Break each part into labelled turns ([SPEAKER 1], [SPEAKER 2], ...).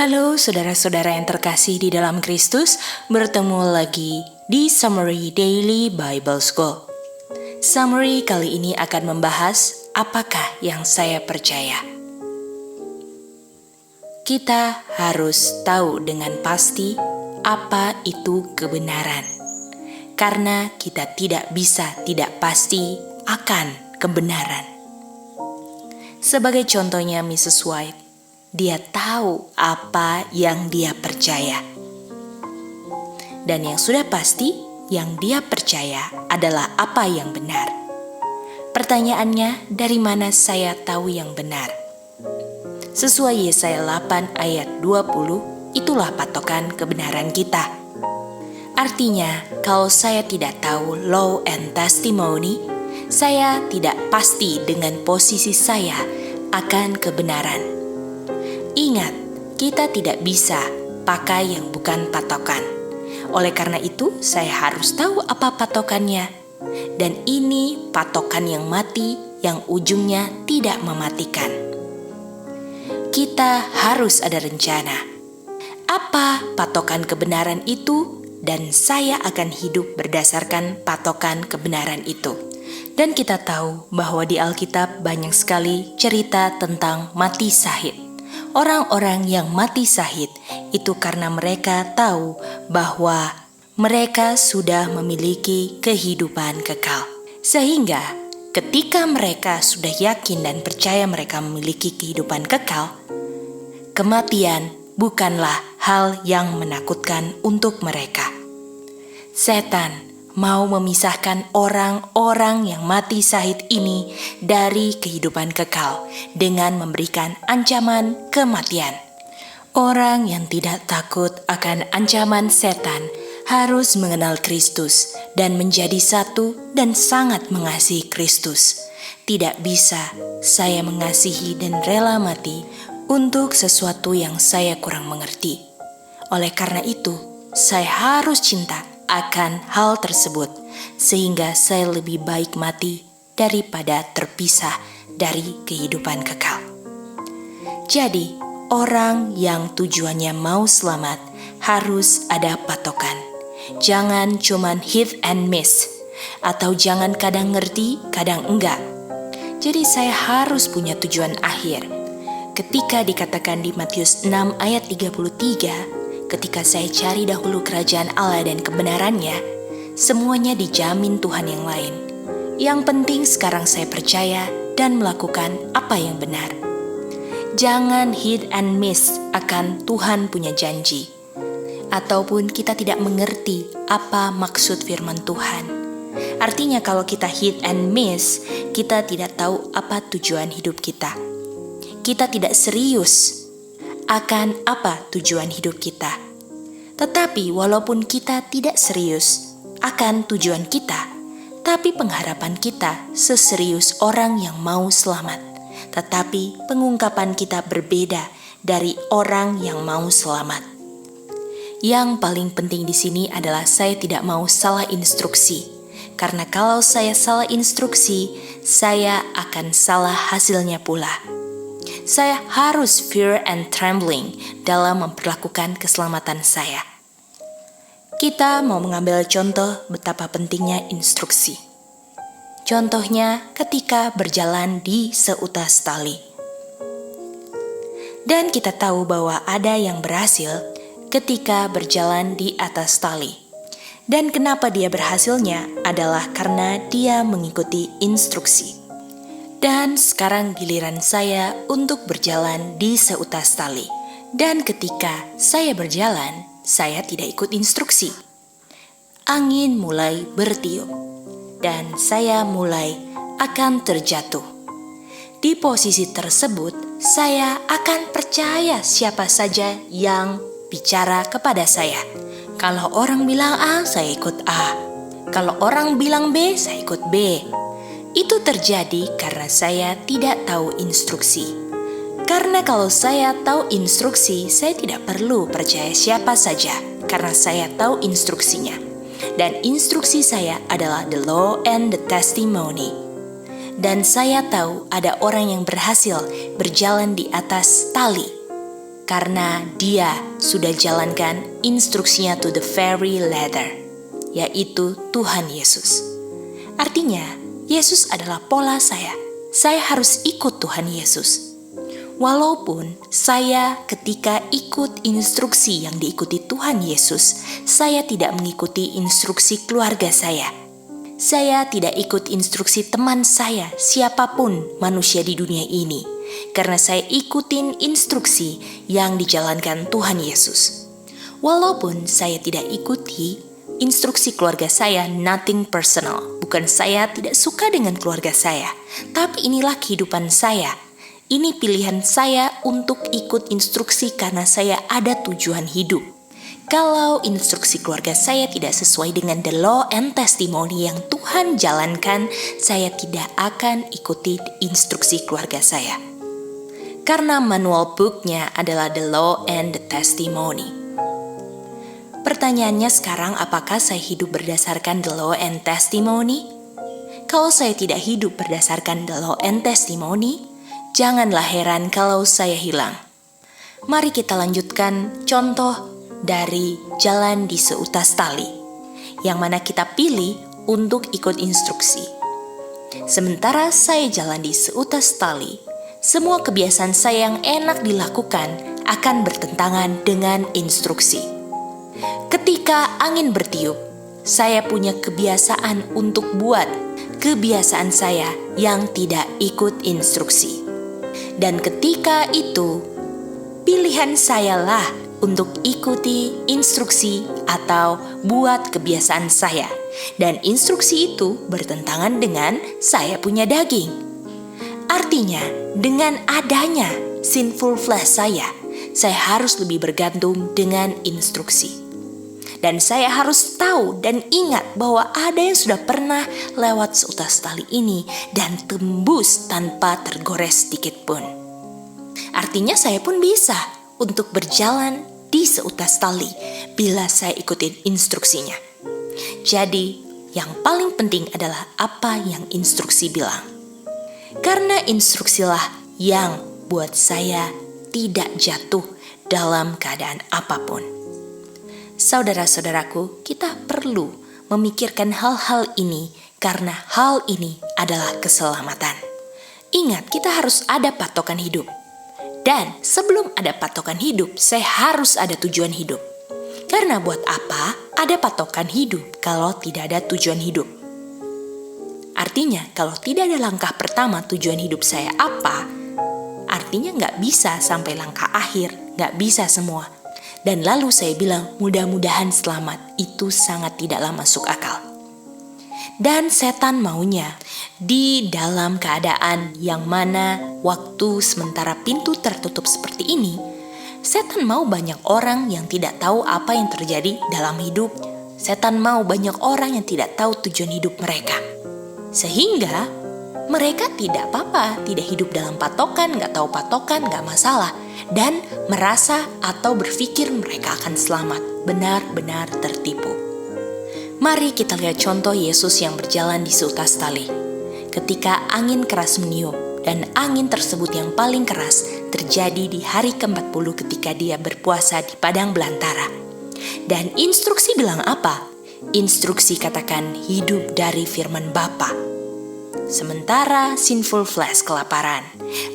[SPEAKER 1] Halo saudara-saudara yang terkasih di dalam Kristus, bertemu lagi di Summary Daily Bible School. Summary kali ini akan membahas apakah yang saya percaya. Kita harus tahu dengan pasti apa itu kebenaran, karena kita tidak bisa tidak pasti akan kebenaran. Sebagai contohnya Mrs. White, dia tahu apa yang dia percaya. Dan yang sudah pasti, yang dia percaya adalah apa yang benar. Pertanyaannya, dari mana saya tahu yang benar? Sesuai Yesaya 8 ayat 20, itulah patokan kebenaran kita. Artinya, kalau saya tidak tahu law and testimony, saya tidak pasti dengan posisi saya akan kebenaran. Ingat, kita tidak bisa pakai yang bukan patokan. Oleh karena itu, saya harus tahu apa patokannya. Dan ini patokan yang mati, yang ujungnya tidak mematikan. Kita harus ada rencana. Apa patokan kebenaran itu? Dan saya akan hidup berdasarkan patokan kebenaran itu. Dan kita tahu bahwa di Alkitab banyak sekali cerita tentang mati syahid. Orang-orang yang mati syahid itu karena mereka tahu bahwa mereka sudah memiliki kehidupan kekal. Sehingga ketika mereka sudah yakin dan percaya mereka memiliki kehidupan kekal, kematian bukanlah hal yang menakutkan untuk mereka. Setan mau memisahkan orang-orang yang mati syahid ini dari kehidupan kekal dengan memberikan ancaman kematian. Orang yang tidak takut akan ancaman setan harus mengenal Kristus dan menjadi satu dan sangat mengasihi Kristus. Tidak bisa saya mengasihi dan rela mati untuk sesuatu yang saya kurang mengerti. Oleh karena itu, saya harus cinta akan hal tersebut, sehingga saya lebih baik mati daripada terpisah dari kehidupan kekal. Jadi, orang yang tujuannya mau selamat harus ada patokan. Jangan cuman hit and miss, atau jangan kadang ngerti, kadang enggak. Jadi saya harus punya tujuan akhir. Ketika dikatakan di Matius 6 ayat 33, ketika saya cari dahulu kerajaan Allah dan kebenarannya, semuanya dijamin Tuhan yang lain. Yang penting sekarang saya percaya dan melakukan apa yang benar. Jangan hit and miss akan Tuhan punya janji. Ataupun kita tidak mengerti apa maksud firman Tuhan. Artinya kalau kita hit and miss, kita tidak tahu apa tujuan hidup kita. Kita tidak serius akan apa tujuan hidup kita. Tetapi walaupun kita tidak serius akan tujuan kita, tapi pengharapan kita seserius orang yang mau selamat. Tetapi pengungkapan kita berbeda dari orang yang mau selamat. Yang paling penting di sini adalah saya tidak mau salah instruksi. Karena kalau saya salah instruksi, saya akan salah hasilnya pula. Saya harus fear and trembling dalam memperlakukan keselamatan saya. Kita mau mengambil contoh betapa pentingnya instruksi. Contohnya ketika berjalan di seutas tali. Dan kita tahu bahwa ada yang berhasil ketika berjalan di atas tali. Dan kenapa dia berhasilnya adalah karena dia mengikuti instruksi. Dan sekarang giliran saya untuk berjalan di seutas tali. Dan ketika saya berjalan, saya tidak ikut instruksi. Angin mulai bertiup. Dan saya mulai akan terjatuh. Di posisi tersebut, saya akan percaya siapa saja yang bicara kepada saya. Kalau orang bilang A, saya ikut A. Kalau orang bilang B, saya ikut B. Itu terjadi karena saya tidak tahu instruksi. Karena kalau saya tahu instruksi, saya tidak perlu percaya siapa saja karena saya tahu instruksinya. Dan instruksi saya adalah the law and the testimony. Dan saya tahu ada orang yang berhasil berjalan di atas tali. karena dia sudah jalankan instruksinya to the very letter, yaitu Tuhan Yesus. Artinya, Yesus adalah pola saya. Saya harus ikut Tuhan Yesus. Walaupun saya ketika ikut instruksi yang diikuti Tuhan Yesus, saya tidak mengikuti instruksi keluarga saya. Saya tidak ikut instruksi teman saya, siapapun manusia di dunia ini, karena saya ikutin instruksi yang dijalankan Tuhan Yesus. Walaupun saya tidak ikuti instruksi keluarga saya, nothing personal. Bukan saya tidak suka dengan keluarga saya, tapi inilah kehidupan saya. Ini pilihan saya untuk ikut instruksi karena saya ada tujuan hidup. Kalau instruksi keluarga saya tidak sesuai dengan the law and testimony yang Tuhan jalankan, saya tidak akan ikuti instruksi keluarga saya. Karena manual booknya adalah the law and the testimony. Pertanyaannya sekarang, apakah saya hidup berdasarkan the law and testimony? Kalau saya tidak hidup berdasarkan the law and testimony, janganlah heran kalau saya hilang. Mari kita lanjutkan contoh dari jalan di seutas tali, yang mana kita pilih untuk ikut instruksi. Sementara saya jalan di seutas tali, semua kebiasaan saya yang enak dilakukan akan bertentangan dengan instruksi. Ketika angin bertiup, saya punya kebiasaan untuk buat kebiasaan saya yang tidak ikut instruksi. Dan ketika itu, pilihan sayalah untuk ikuti instruksi atau buat kebiasaan saya. Dan instruksi itu bertentangan dengan saya punya daging. Artinya, dengan adanya sinful flesh saya harus lebih bergantung dengan instruksi. Dan saya harus tahu dan ingat bahwa ada yang sudah pernah lewat seutas tali ini dan tembus tanpa tergores sedikit pun. Artinya saya pun bisa untuk berjalan di seutas tali bila saya ikutin instruksinya. Jadi yang paling penting adalah apa yang instruksi bilang. Karena instruksilah yang buat saya tidak jatuh dalam keadaan apapun. Saudara-saudaraku, kita perlu memikirkan hal-hal ini karena hal ini adalah keselamatan. Ingat, kita harus ada patokan hidup. Dan sebelum ada patokan hidup, saya harus ada tujuan hidup. Karena buat apa ada patokan hidup kalau tidak ada tujuan hidup? Artinya, kalau tidak ada langkah pertama tujuan hidup saya apa, artinya nggak bisa sampai langkah akhir, nggak bisa semua. Dan lalu saya bilang, mudah-mudahan selamat. Itu sangat tidaklah masuk akal. Dan setan maunya di dalam keadaan yang mana waktu sementara pintu tertutup seperti ini, setan mau banyak orang yang tidak tahu apa yang terjadi dalam hidup. Setan mau banyak orang yang tidak tahu tujuan hidup mereka. Sehingga mereka tidak apa-apa, tidak hidup dalam patokan, gak tahu patokan, gak masalah. Dan merasa atau berpikir mereka akan selamat, benar-benar tertipu. Mari kita lihat contoh Yesus yang berjalan di seutas tali. Ketika angin keras meniup, dan angin tersebut yang paling keras terjadi di hari ke-40 ketika dia berpuasa di padang belantara. Dan instruksi bilang apa? Instruksi katakan hidup dari firman Bapa. Sementara sinful flesh kelaparan,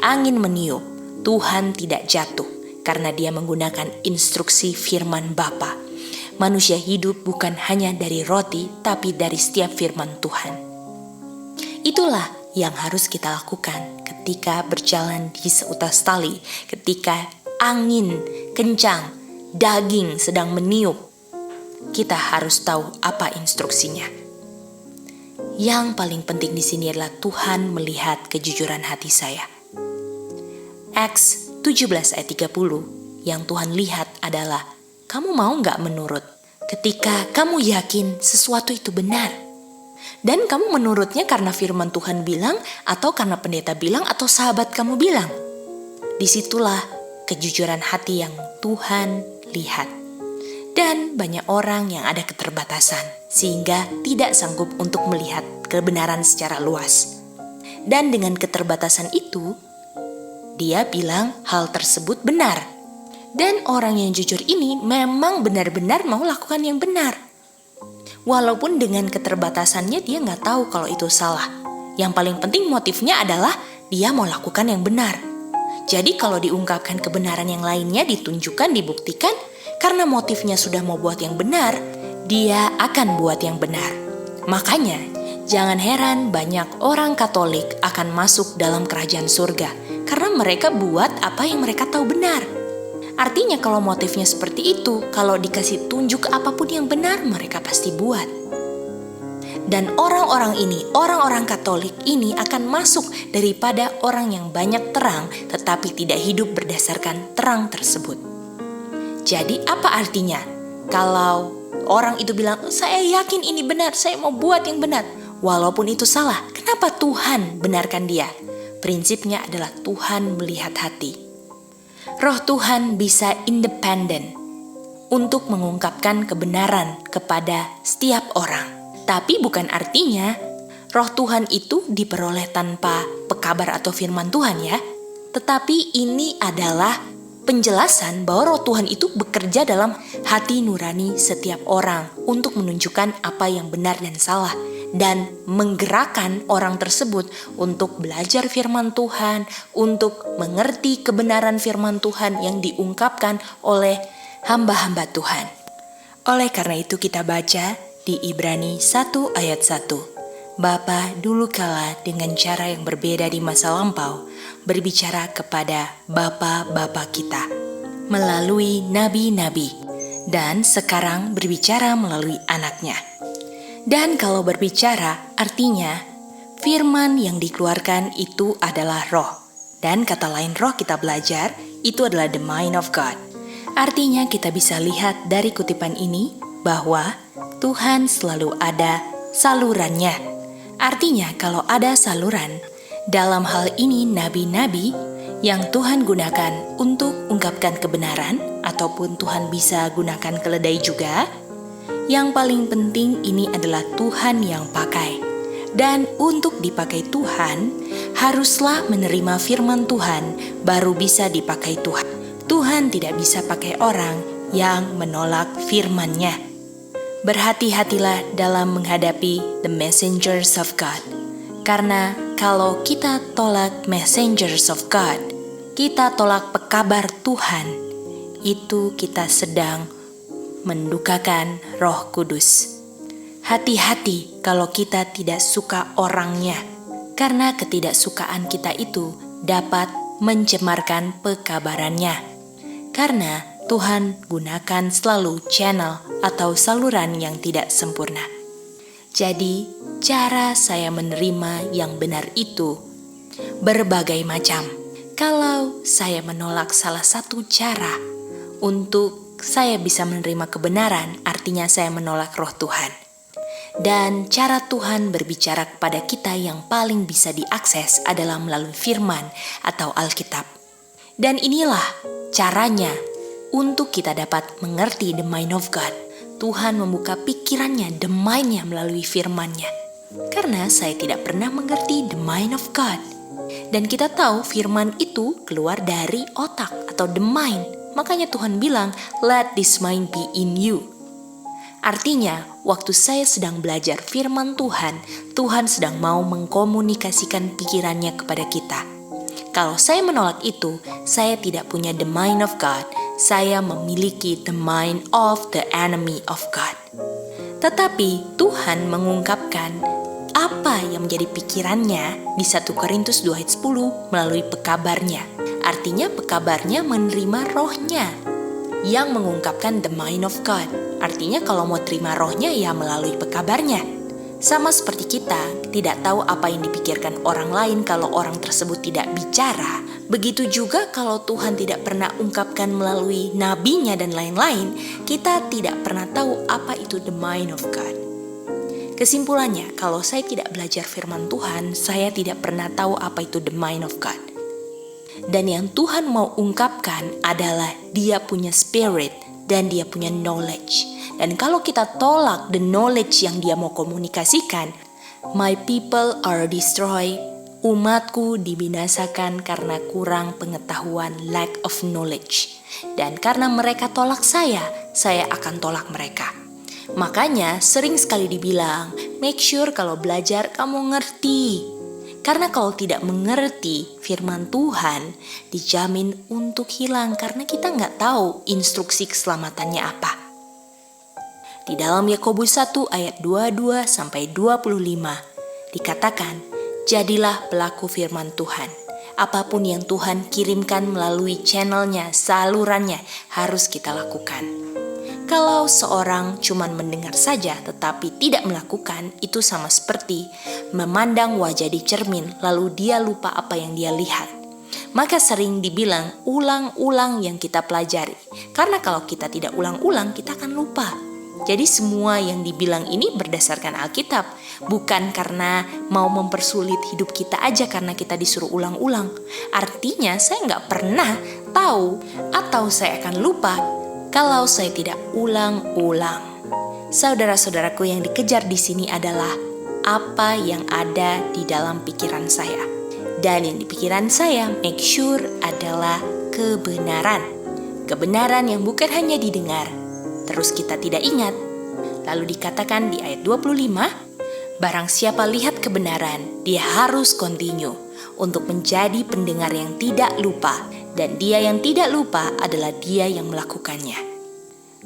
[SPEAKER 1] angin meniup, Tuhan tidak jatuh karena dia menggunakan instruksi firman Bapa. Manusia hidup bukan hanya dari roti, tapi dari setiap firman Tuhan. Itulah yang harus kita lakukan ketika berjalan di seutas tali, ketika angin kencang, daging sedang meniup. Kita harus tahu apa instruksinya. Yang paling penting di sini adalah Tuhan melihat kejujuran hati saya. Acts 17 ayat 30 yang Tuhan lihat adalah kamu mau gak menurut ketika kamu yakin sesuatu itu benar. Dan kamu menurutnya karena firman Tuhan bilang atau karena pendeta bilang atau sahabat kamu bilang. Disitulah kejujuran hati yang Tuhan lihat. Dan banyak orang yang ada keterbatasan sehingga tidak sanggup untuk melihat kebenaran secara luas. Dan dengan keterbatasan itu, dia bilang hal tersebut benar. Dan orang yang jujur ini memang benar-benar mau lakukan yang benar. Walaupun dengan keterbatasannya dia nggak tahu kalau itu salah. Yang paling penting motifnya adalah dia mau lakukan yang benar. Jadi kalau diungkapkan kebenaran yang lainnya ditunjukkan, dibuktikan, karena motifnya sudah mau buat yang benar, dia akan buat yang benar. Makanya, jangan heran banyak orang Katolik akan masuk dalam kerajaan surga, karena mereka buat apa yang mereka tahu benar. Artinya kalau motifnya seperti itu, kalau dikasih tunjuk apapun yang benar, mereka pasti buat. Dan orang-orang ini, orang-orang Katolik ini akan masuk daripada orang yang banyak terang tetapi tidak hidup berdasarkan terang tersebut. Jadi apa artinya? Kalau orang itu bilang, saya yakin ini benar, saya mau buat yang benar. Walaupun itu salah, kenapa Tuhan benarkan dia? Prinsipnya adalah Tuhan melihat hati. Roh Tuhan bisa independen untuk mengungkapkan kebenaran kepada setiap orang. Tapi bukan artinya roh Tuhan itu diperoleh tanpa pekabar atau firman Tuhan ya. Tetapi ini adalah penjelasan bahwa roh Tuhan itu bekerja dalam hati nurani setiap orang untuk menunjukkan apa yang benar dan salah. Dan menggerakkan orang tersebut untuk belajar firman Tuhan, untuk mengerti kebenaran firman Tuhan yang diungkapkan oleh hamba-hamba Tuhan. Oleh karena itu kita baca di Ibrani 1 ayat 1. Bapa dulu kala dengan cara yang berbeda di masa lampau berbicara kepada bapa-bapa kita melalui nabi-nabi dan sekarang berbicara melalui anaknya. Dan kalau berbicara artinya firman yang dikeluarkan itu adalah roh. Dan kata lain roh kita belajar itu adalah the mind of God. Artinya kita bisa lihat dari kutipan ini bahwa Tuhan selalu ada salurannya. Artinya kalau ada saluran, dalam hal ini nabi-nabi yang Tuhan gunakan untuk ungkapkan kebenaran ataupun Tuhan bisa gunakan keledai juga. Yang paling penting ini adalah Tuhan yang pakai. Dan untuk dipakai Tuhan, haruslah menerima firman Tuhan baru bisa dipakai Tuhan. Tuhan tidak bisa pakai orang yang menolak firman-Nya. Berhati-hatilah dalam menghadapi the messengers of God. Karena kalau kita tolak messengers of God, kita tolak pekabar Tuhan, itu kita sedang mendukakan Roh Kudus. Hati-hati kalau kita tidak suka orangnya, karena ketidaksukaan kita itu dapat mencemarkan pekabarannya. Karena Tuhan gunakan selalu channel atau saluran yang tidak sempurna. Jadi, cara saya menerima yang benar itu berbagai macam. Kalau saya menolak salah satu cara untuk saya bisa menerima kebenaran, artinya saya menolak roh Tuhan. Dan cara Tuhan berbicara kepada kita yang paling bisa diakses adalah melalui firman atau Alkitab. Dan inilah caranya untuk kita dapat mengerti the mind of God. Tuhan membuka pikirannya, the mind-nya melalui firman-Nya. Karena saya tidak pernah mengerti the mind of God. Dan kita tahu firman itu keluar dari otak atau the mind. Makanya Tuhan bilang, let this mind be in you. Artinya, waktu saya sedang belajar firman Tuhan, Tuhan sedang mau mengkomunikasikan pikirannya kepada kita. Kalau saya menolak itu, saya tidak punya the mind of God. Saya memiliki the mind of the enemy of God. Tetapi Tuhan mengungkapkan apa yang menjadi pikirannya di 1 Korintus 2 ayat 10 melalui pekabarnya. Artinya pekabarnya menerima rohnya yang mengungkapkan the mind of God. Artinya kalau mau terima rohnya ya melalui pekabarnya. Sama seperti kita tidak tahu apa yang dipikirkan orang lain kalau orang tersebut tidak bicara. Begitu juga kalau Tuhan tidak pernah ungkapkan melalui nabinya dan lain-lain, kita tidak pernah tahu apa itu the mind of God. Kesimpulannya, kalau saya tidak belajar firman Tuhan, saya tidak pernah tahu apa itu the mind of God. Dan yang Tuhan mau ungkapkan adalah Dia punya spirit dan Dia punya knowledge. Dan kalau kita tolak the knowledge yang Dia mau komunikasikan, my people are destroyed Umatku dibinasakan karena kurang pengetahuan, lack of knowledge. Dan karena mereka tolak saya akan tolak mereka. Makanya sering sekali dibilang, make sure kalau belajar kamu ngerti. Karena kalau tidak mengerti firman Tuhan, dijamin untuk hilang karena kita nggak tahu instruksi keselamatannya apa. Di dalam Yakobus 1 ayat 22 sampai 25 dikatakan, jadilah pelaku firman Tuhan. Apapun yang Tuhan kirimkan melalui channelnya, salurannya harus kita lakukan. Kalau seorang cuma mendengar saja tetapi tidak melakukan, itu sama seperti memandang wajah di cermin lalu dia lupa apa yang dia lihat. Maka sering dibilang ulang-ulang yang kita pelajari. Karena kalau kita tidak ulang-ulang kita akan lupa. Jadi semua yang dibilang ini berdasarkan Alkitab, bukan karena mau mempersulit hidup kita aja karena kita disuruh ulang-ulang. Artinya saya nggak pernah tahu atau saya akan lupa kalau saya tidak ulang-ulang. Saudara-saudaraku, yang dikejar di sini adalah apa yang ada di dalam pikiran saya. Dan yang di pikiran saya, make sure adalah kebenaran. Kebenaran yang bukan hanya didengar, terus kita tidak ingat. Lalu dikatakan di ayat 25, barang siapa lihat kebenaran, dia harus continue untuk menjadi pendengar yang tidak lupa. Dan dia yang tidak lupa adalah dia yang melakukannya.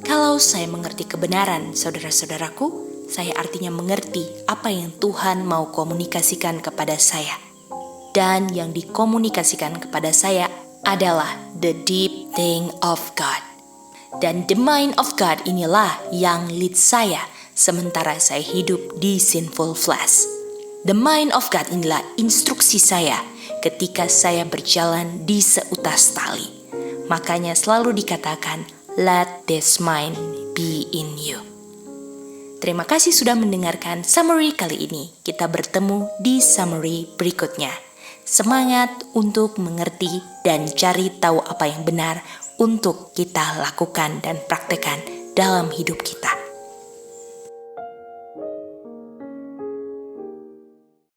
[SPEAKER 1] Kalau saya mengerti kebenaran, saudara-saudaraku, saya artinya mengerti apa yang Tuhan mau komunikasikan kepada saya. Dan yang dikomunikasikan kepada saya adalah the deep thing of God. Dan the mind of God inilah yang lead saya sementara saya hidup di sinful flesh. The mind of God inilah instruksi saya ketika saya berjalan di seutas tali. Makanya selalu dikatakan, let this mind be in you. Terima kasih sudah mendengarkan summary kali ini. Kita bertemu di summary berikutnya. Semangat untuk mengerti dan cari tahu apa yang benar untuk kita lakukan dan praktekkan dalam hidup kita.